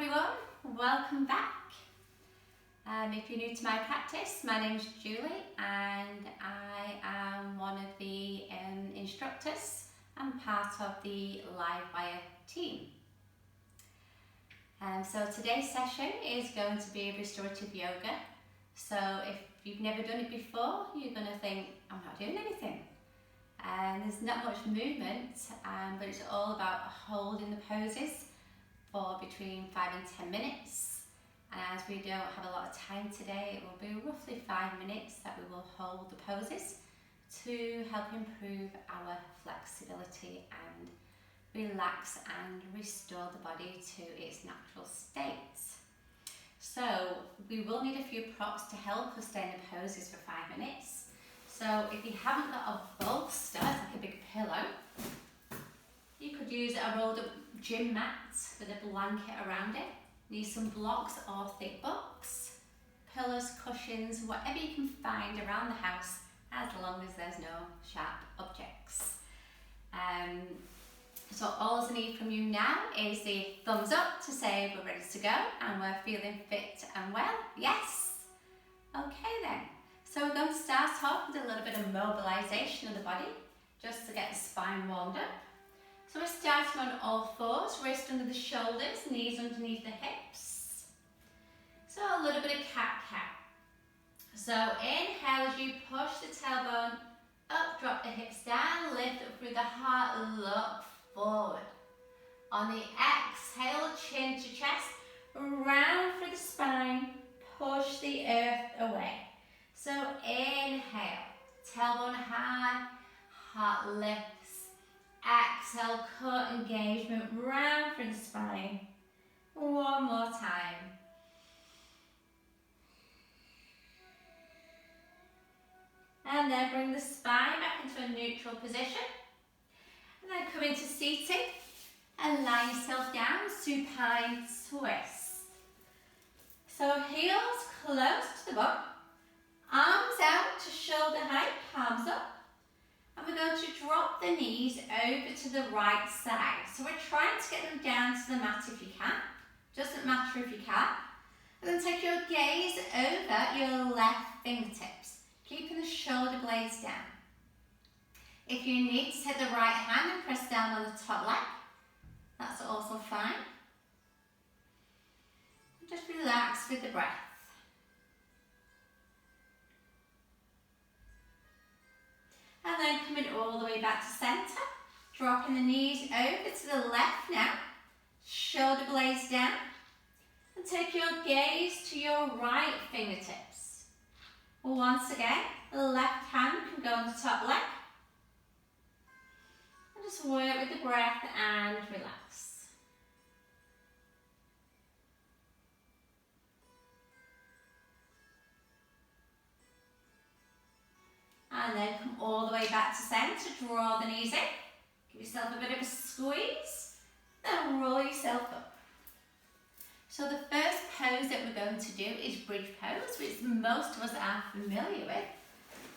everyone, welcome back. If you're new to my practice, my name's Julie and I am one of the instructors and part of the Livewire team. So today's session is going to be restorative yoga. So if you've never done it before, you're going to think, I'm not doing anything. And there's not much movement, but it's all about holding the poses for between 5 and 10 minutes. And as we don't have a lot of time today, it will be roughly 5 minutes that we will hold the poses to help improve our flexibility and relax and restore the body to its natural state. So we will need a few props to help us stay in the poses for 5 minutes. So if you haven't got a bolster, like a big pillow, you could use a rolled up gym mat with a blanket around it. Need some blocks or thick books, pillows, cushions, whatever you can find around the house, as long as there's no sharp objects. So all I need from you now is the thumbs up to say we're ready to go and we're feeling fit and well. Yes? Okay then. So we're going to start off with a little bit of mobilisation of the body, just to get the spine warmed up. So we're starting on all fours, wrist under the shoulders, knees underneath the hips. So a little bit of cat-cow. So inhale as you push the tailbone up, drop the hips down, lift up through the heart, look forward. On the exhale, chin to chest, round through the spine, push the earth away. So inhale, tailbone high, heart lifts. Exhale, core engagement, round through the spine. One more time. And then bring the spine back into a neutral position. And then come into seating and lie yourself down, supine twist. So heels close to the butt, arms out to shoulder height, palms up. And we're going to drop the knees over to the right side. So we're trying to get them down to the mat if you can. Doesn't matter if you can't. And then take your gaze over your left fingertips, keeping the shoulder blades down. If you need to take the right hand and press down on the top leg, that's also fine. Just relax with the breath. And then coming all the way back to centre, dropping the knees over to the left now, shoulder blades down, and take your gaze to your right fingertips. Once again, the left hand can go on the top leg, and just work with the breath and relax. And then come all the way back to centre, draw the knees in, give yourself a bit of a squeeze, then roll yourself up. So the first pose that we're going to do is bridge pose, which most of us are familiar with,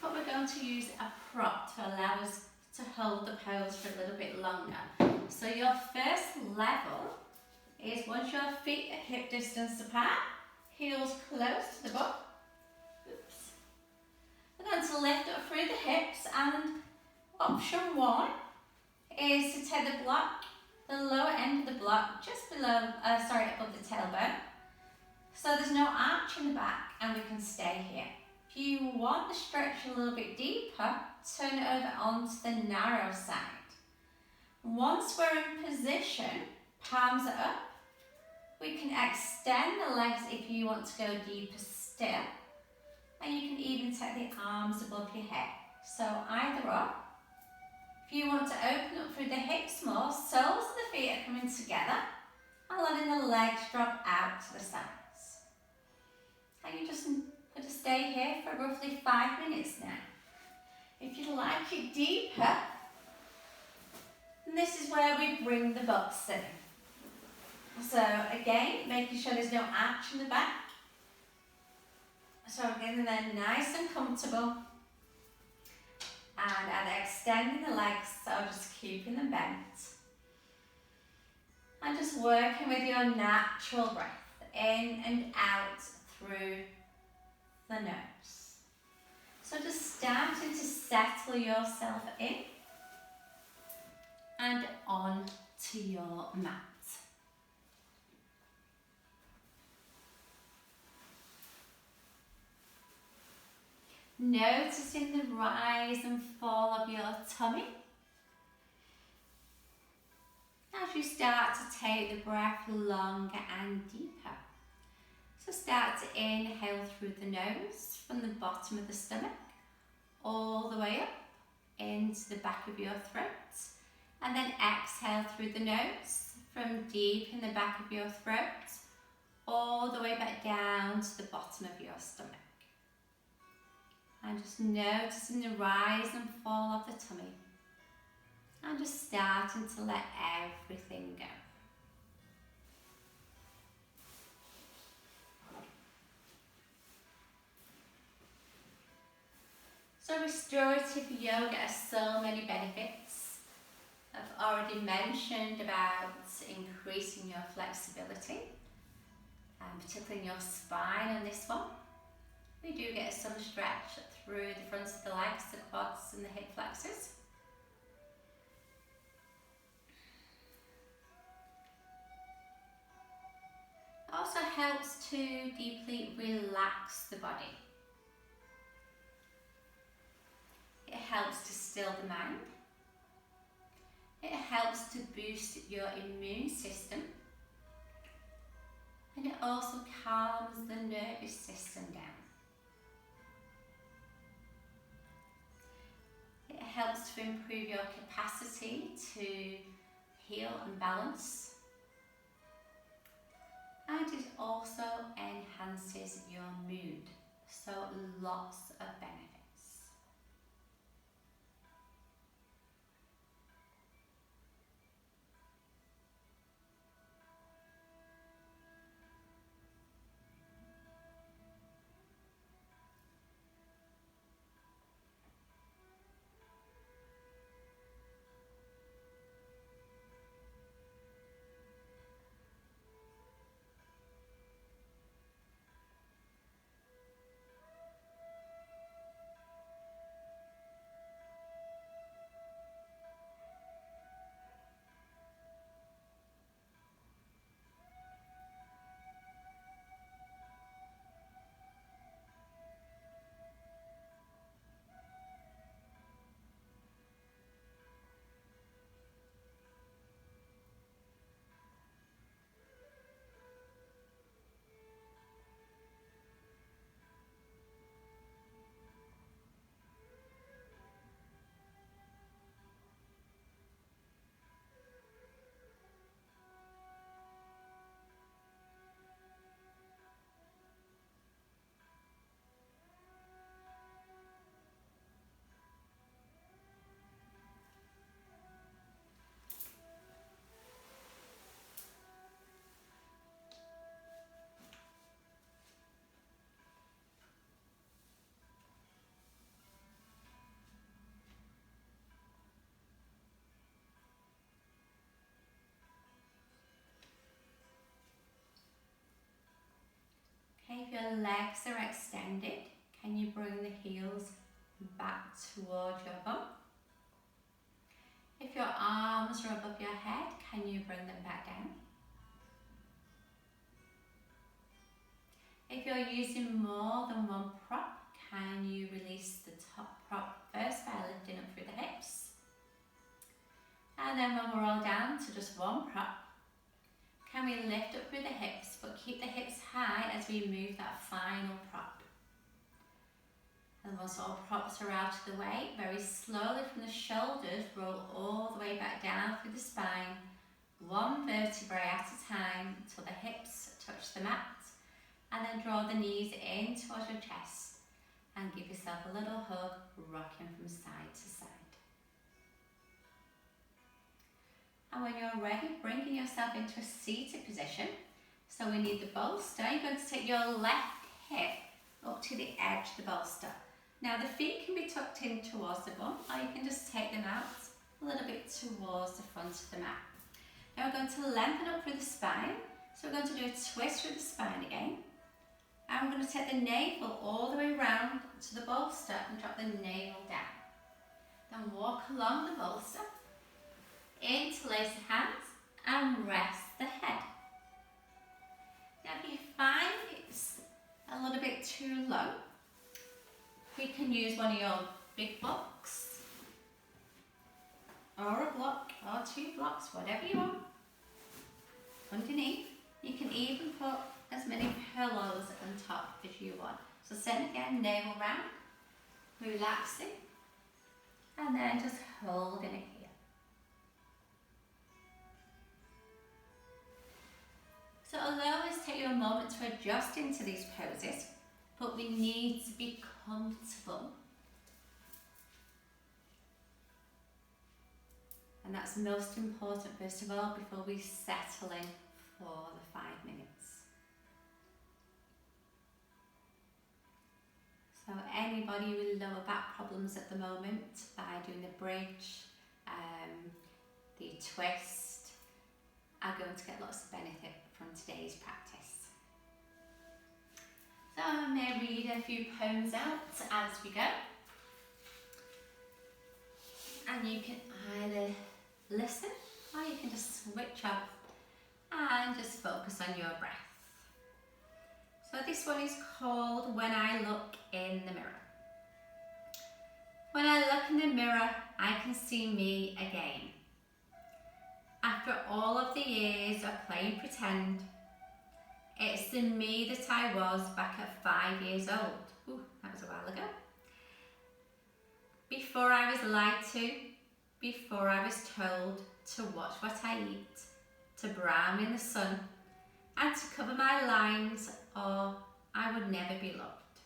but we're going to use a prop to allow us to hold the pose for a little bit longer. So your first level is once your feet are hip distance apart, heels close to the butt. We're going to lift up through the hips, and option one is to take the block, the lower end of the block, just below, above the tailbone. So there's no arch in the back and we can stay here. If you want the stretch a little bit deeper, turn it over onto the narrow side. Once we're in position, palms are up, we can extend the legs if you want to go deeper still. And you can even take the arms above your head. So either or. If you want to open up through the hips more, soles of the feet are coming together and letting the legs drop out to the sides. And you just going to stay here for roughly 5 minutes now. If you like it deeper, then this is where we bring the butts in. So again, making sure there's no arch in the back. So getting them nice and comfortable, and extending the legs, so just keeping them bent. And just working with your natural breath in and out through the nose. So just starting to settle yourself in and on to your mat. Noticing the rise and fall of your tummy as you start to take the breath longer and deeper. So start to inhale through the nose from the bottom of the stomach all the way up into the back of your throat, and then exhale through the nose from deep in the back of your throat all the way back down to the bottom of your stomach. And just noticing the rise and fall of the tummy, and just starting to let everything go. So restorative yoga has so many benefits. I've already mentioned about increasing your flexibility, particularly in your spine on this one. We do get some stretch through the fronts of the legs, the quads and the hip flexors. It also helps to deeply relax the body. It helps to still the mind. It helps to boost your immune system. And it also calms the nervous system down. It helps to improve your capacity to heal and balance. And it also enhances your mood. So lots of benefits. Okay, if your legs are extended, can you bring the heels back towards your bum? If your arms are above your head, can you bring them back down? If you're using more than one prop, can you release the top prop first by lifting up through the hips? And then when we're all down to just one prop, can we lift up through the hips, but keep the hips high as we move that final prop? And once all props are out of the way, very slowly from the shoulders, roll all the way back down through the spine, one vertebrae at a time till the hips touch the mat, and then draw the knees in towards your chest and give yourself a little hug, rocking from side to side. And when you're ready, bringing yourself into a seated position. So we need the bolster. You're going to take your left hip up to the edge of the bolster. Now the feet can be tucked in towards the bum, or you can just take them out a little bit towards the front of the mat. Now we're going to lengthen up through the spine. So we're going to do a twist through the spine again. And we're going to take the navel all the way round to the bolster and drop the navel down. Then walk along the bolster, interlace the hands and rest the head. Now if you find it's a little bit too low, we can use one of your big blocks or a block or 2 blocks, whatever you want. Underneath, you can even put as many pillows on top as you want. So send again, navel round, relaxing, and then just holding it here. So allow us to take you a moment to adjust into these poses, but we need to be comfortable. And that's most important, first of all, before we settle in for the 5 minutes. So anybody with lower back problems at the moment, by doing the bridge, the twist, are going to get lots of benefit from today's practice. So I may read a few poems out as we go. And you can either listen or you can just switch off and just focus on your breath. So this one is called When I Look in the Mirror. When I look in the mirror, I can see me again. After all of the years of playing pretend, it's the me that I was back at 5 years old. Ooh, that was a while ago. Before I was lied to, before I was told to watch what I eat, to brown in the sun, and to cover my lines or I would never be loved.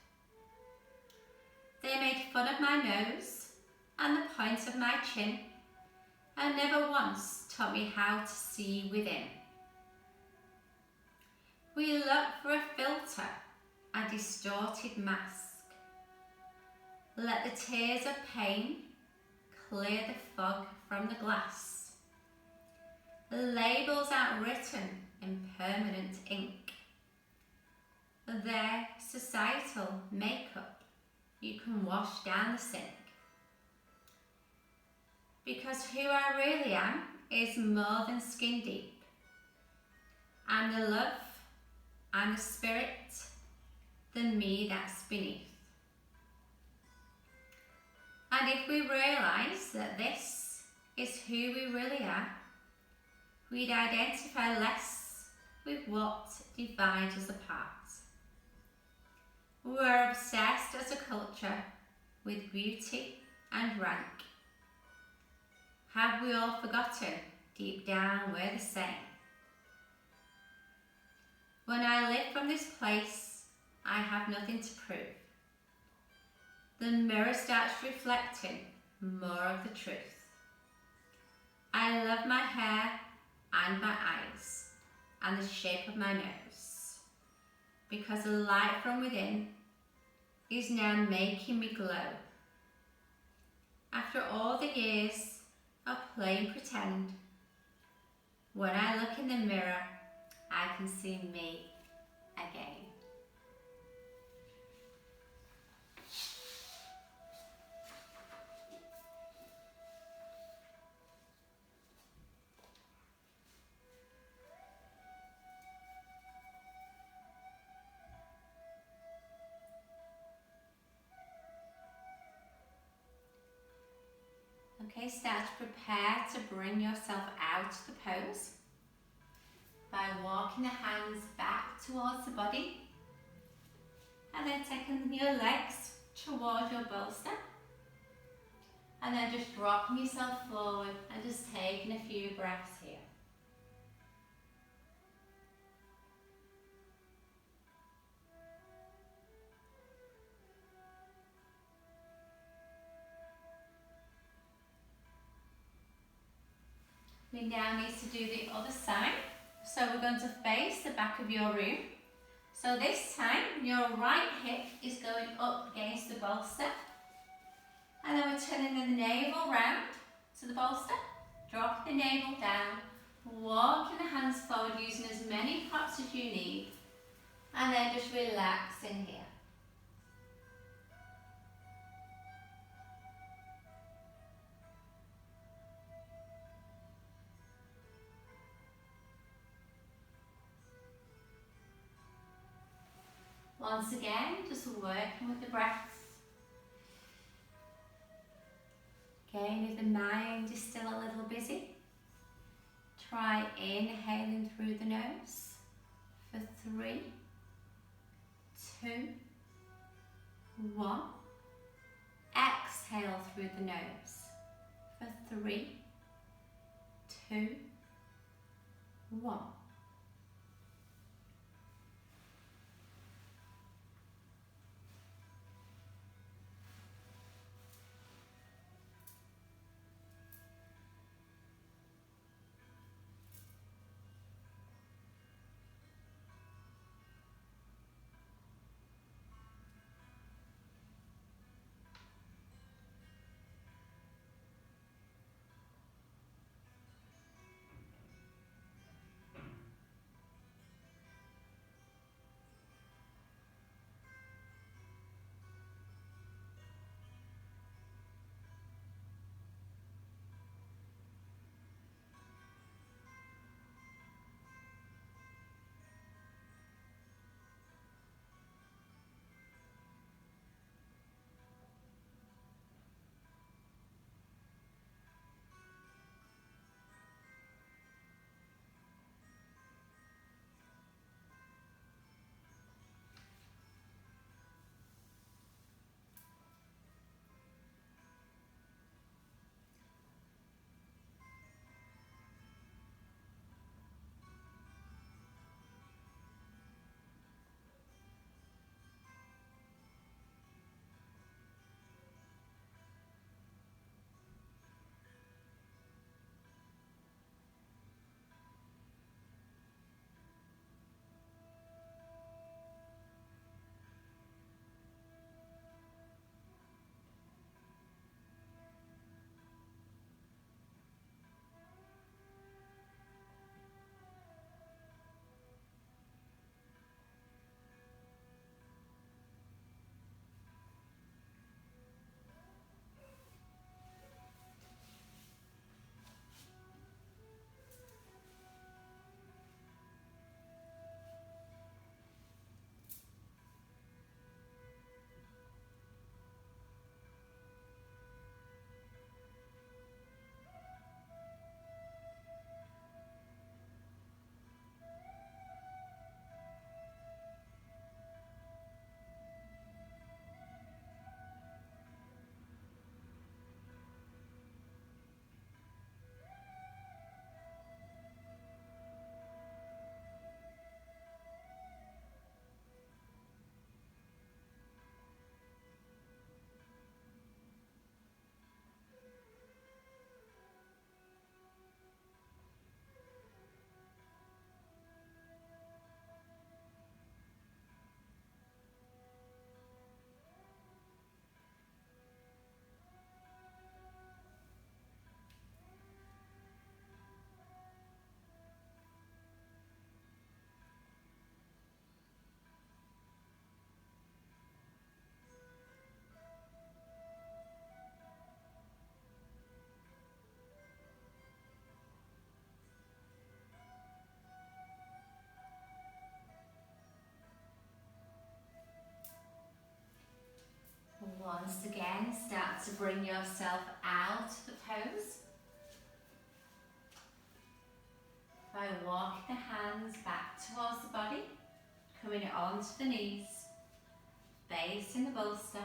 They made fun of my nose and the point of my chin, and never once taught me how to see within. We look for a filter, a distorted mask. Let the tears of pain clear the fog from the glass. Labels aren't written in permanent ink. Their societal makeup you can wash down the sink. Because who I really am is more than skin deep. I'm the love, I'm the spirit, the me that's beneath. And if we realise that this is who we really are, we'd identify less with what divides us apart. We're obsessed as a culture with beauty and rank. Have we all forgotten deep down we're the same? When I live from this place, I have nothing to prove. The mirror starts reflecting more of the truth. I love my hair and my eyes and the shape of my nose, because the light from within is now making me glow. After all the years of playing pretend, when I look in the mirror, I can see me again. Okay, start to prepare to bring yourself out of the pose by walking the hands back towards the body and then taking your legs towards your bolster and then just dropping yourself forward and just taking a few breaths here. We now need to do the other side. So we're going to face the back of your room. So this time your right hip is going up against the bolster. And then we're turning the navel round to the bolster. Drop the navel down, Walking the hands forward using as many props as you need, and then just relax in here. Once again, just working with the breath. Again, if the mind is still a little busy, try inhaling through the nose for 3, 2, 1. Exhale through the nose for 3, 2, 1. Once again, start to bring yourself out of the pose by walking the hands back towards the body, coming onto the knees, facing the bolster,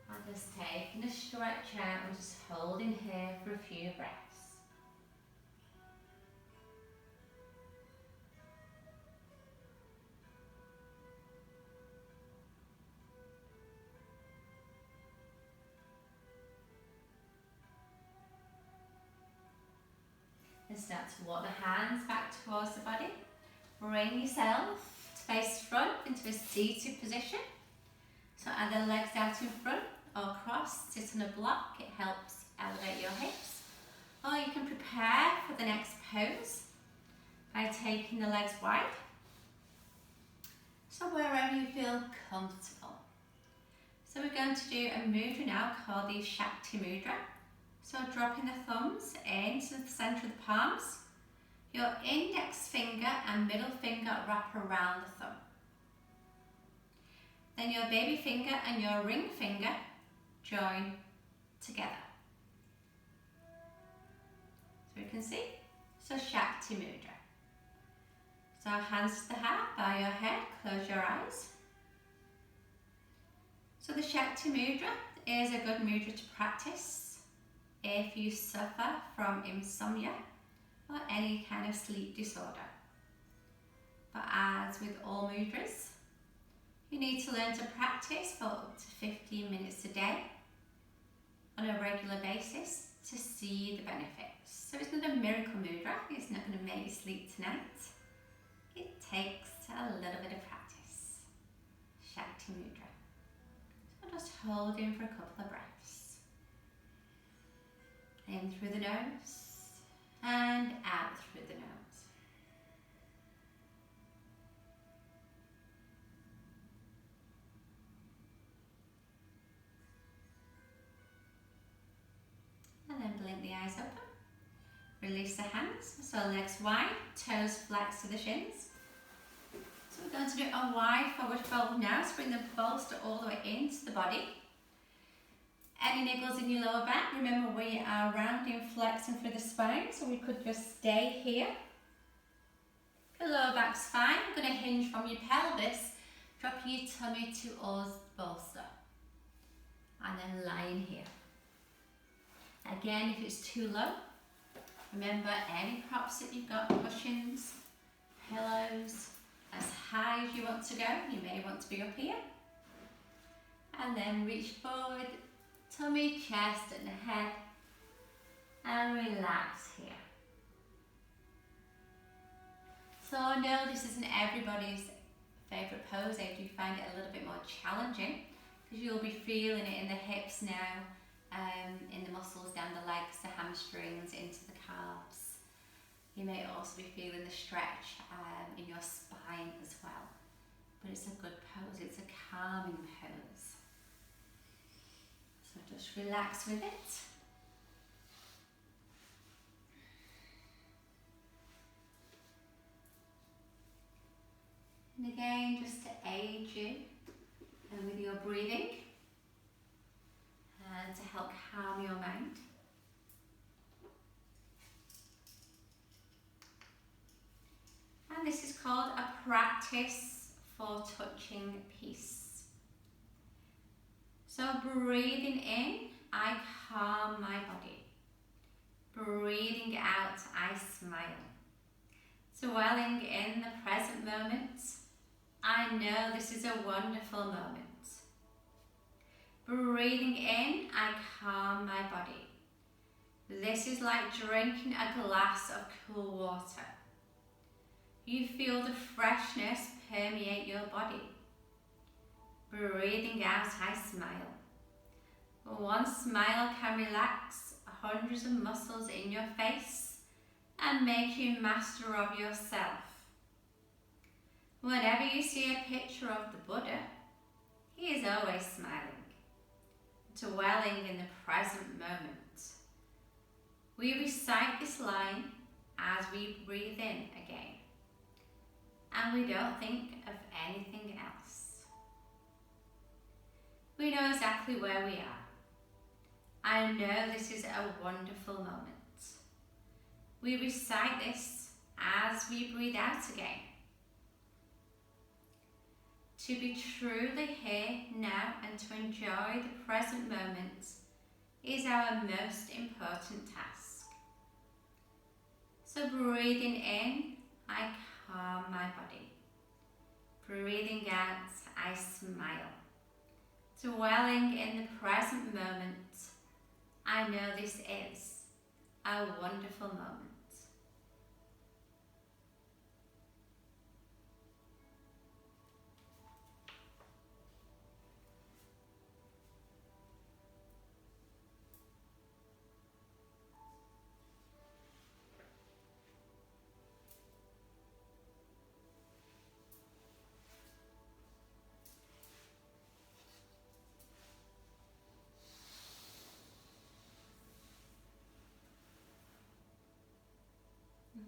and just taking a stretch out and just holding here for a few breaths. And start to walk the hands back towards the body. Bring yourself to face front into a seated position. So either legs out in front or cross, sit on a block. It helps elevate your hips. Or you can prepare for the next pose by taking the legs wide. So wherever you feel comfortable. So we're going to do a mudra now called the Shakti Mudra. So dropping the thumbs into the centre of the palms. Your index finger and middle finger wrap around the thumb. Then your baby finger and your ring finger join together. So you can see. So Shakti Mudra. So hands to the heart, bow your head, close your eyes. So the Shakti Mudra is a good mudra to practice if you suffer from insomnia or any kind of sleep disorder. But as with all mudras, you need to learn to practice for up to 15 minutes a day on a regular basis to see the benefits. So it's not a miracle mudra, it's not going to make you sleep tonight. It takes a little bit of practice. Shakti Mudra. So just hold in for a couple of breaths. In through the nose and out through the nose. And then blink the eyes open. Release the hands, so legs wide, toes flex to the shins. So we're going to do a wide forward fold now, so bring the bolster all the way into the body. Any niggles in your lower back, remember we are rounding, flexing through the spine, so we could just stay here. If your lower back's fine, I'm going to hinge from your pelvis, drop your tummy towards the bolster. And then lying here. Again, if it's too low, remember any props that you've got, cushions, pillows, as high as you want to go. You may want to be up here. And then reach forward, tummy, chest and head. And relax here. So I know this isn't everybody's favourite pose. I do find it a little bit more challenging because you'll be feeling it in the hips now. In the muscles down the legs, the hamstrings, into the calves. You may also be feeling the stretch in your spine as well. But it's a good pose, it's a calming pose. So just relax with it. And again, just to aid you with your breathing. And to help calm your mind. And this is called a practice for touching peace. So breathing in, I calm my body. Breathing out, I smile. Dwelling in the present moment, I know this is a wonderful moment. Breathing in, I calm my body. This is like drinking a glass of cool water. You feel the freshness permeate your body. Breathing out, I smile. One smile can relax hundreds of muscles in your face and make you master of yourself. Whenever you see a picture of the Buddha, he is always smiling. Dwelling in the present moment. We recite this line as we breathe in again. And we don't think of anything else. We know exactly where we are. I know this is a wonderful moment. We recite this as we breathe out again. To be truly here now and to enjoy the present moment is our most important task. So breathing in, I calm my body. Breathing out, I smile. Dwelling in the present moment, I know this is a wonderful moment.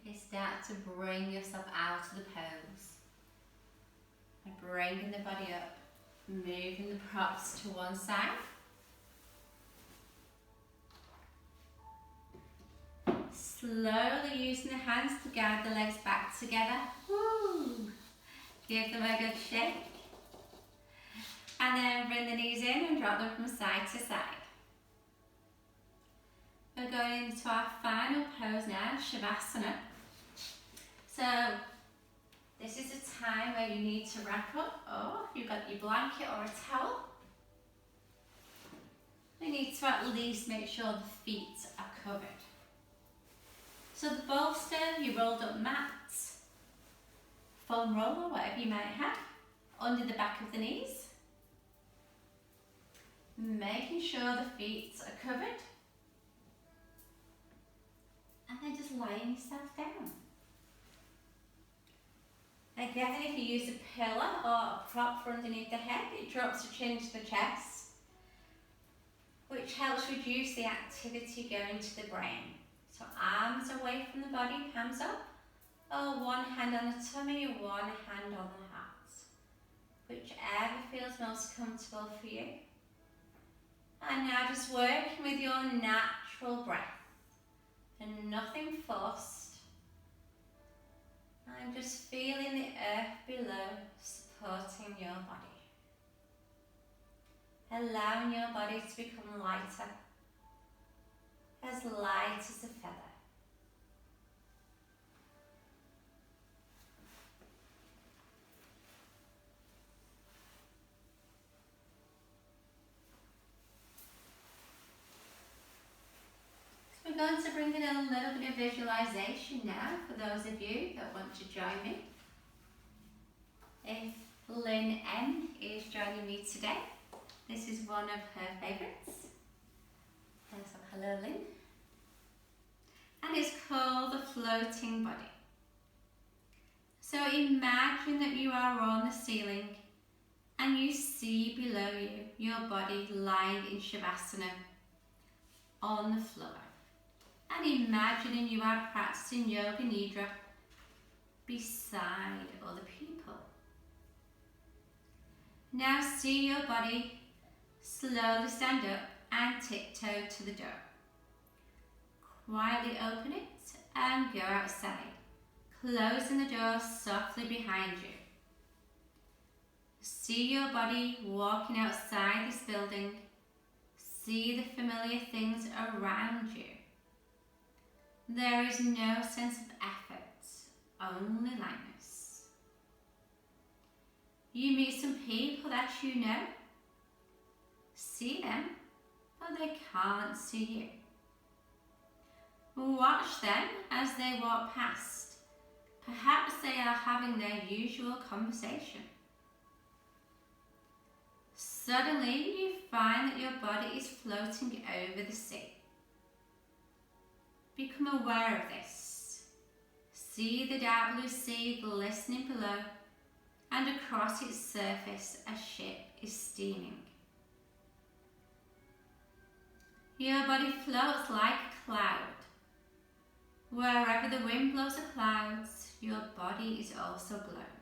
Okay, start to bring yourself out of the pose. And bringing the body up, moving the props to one side. Slowly using the hands to guide the legs back together. Woo. Give them a good shake. And then bring the knees in and drop them from side to side. We're going into our final pose now, Shavasana. So, this is a time where you need to wrap up, or you've got your blanket or a towel. We need to at least make sure the feet are covered. So the bolster, you rolled up mats, foam roller, whatever you might have, under the back of the knees. Making sure the feet are covered. And then just lying yourself down. Again, if you use a pillow or a prop for underneath the head, it drops your chin to the chest, which helps reduce the activity going to the brain. So arms away from the body, palms up, or one hand on the tummy, one hand on the heart. Whichever feels most comfortable for you. And now just working with your natural breath. And nothing forced. And just feeling the earth below supporting your body. Allowing your body to become lighter. As light as a feather. So we're going to bring in a little bit of visualization now for those of you that want to join me. If Lynn M is joining me today, this is one of her favourites. So hello Lynn. And it's called the floating body. So imagine that you are on the ceiling and you see below you your body lying in Shavasana on the floor. And imagining you are practicing Yoga Nidra beside other people. Now see your body slowly stand up and tiptoe to the door. Quietly open it and go outside, closing the door softly behind you. See your body walking outside this building. See the familiar things around you. There is no sense of effort, only lightness. You meet some people that you know. See them, but they can't see you. Watch them as they walk past. Perhaps they are having their usual conversation. Suddenly you find that your body is floating over the sea. Become aware of this. See the dark blue sea glistening below, and across its surface a ship is steaming. Your body floats like a cloud. Wherever the wind blows the clouds, your body is also blown.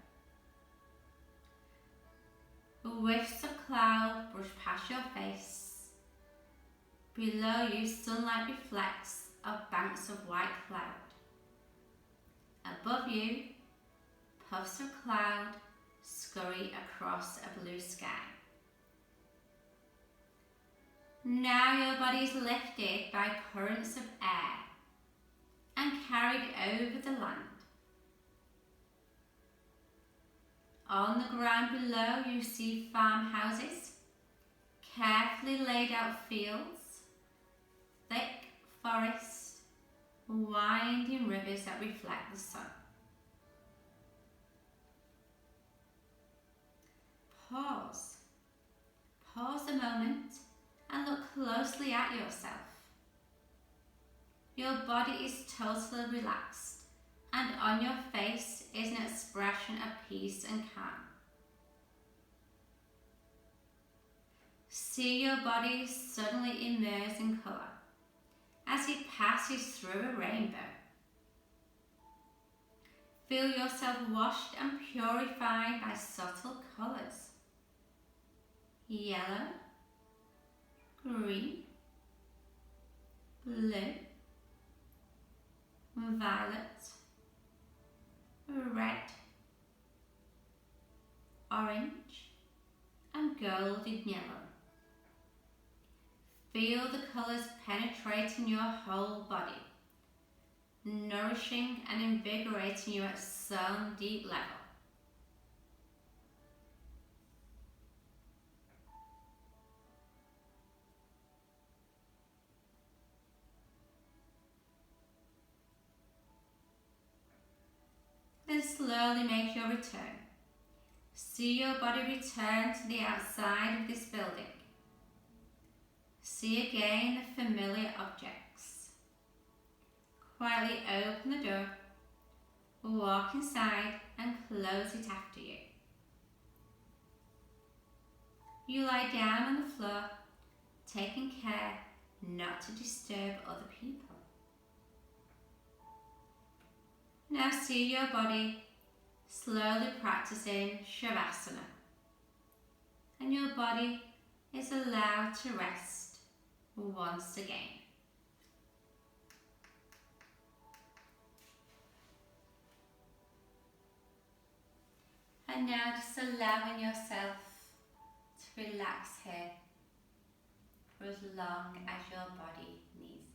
Whiffs of cloud brush past your face. Below you, sunlight reflects off banks of white cloud. Above you, puffs of cloud scurry across a blue sky. Now your body is lifted by currents of air and carried over the land. On the ground below you see farmhouses, carefully laid out fields, thick forests, winding rivers that reflect the sun. Pause. Pause a moment and look closely at yourself. Your body is totally relaxed, and on your face is an expression of peace and calm. See your body suddenly emerge in colour as it passes through a rainbow. Feel yourself washed and purified by subtle colours. Yellow, green, blue, violet, red, orange, and golden yellow. Feel the colours penetrating your whole body, nourishing and invigorating you at some deep level. Then slowly make your return. See your body return to the outside of this building. See again the familiar objects. Quietly open the door, walk inside and close it after you. You lie down on the floor, taking care not to disturb other people. Now see your body slowly practicing Shavasana, and your body is allowed to rest once again. And now just allowing yourself to relax here for as long as your body needs.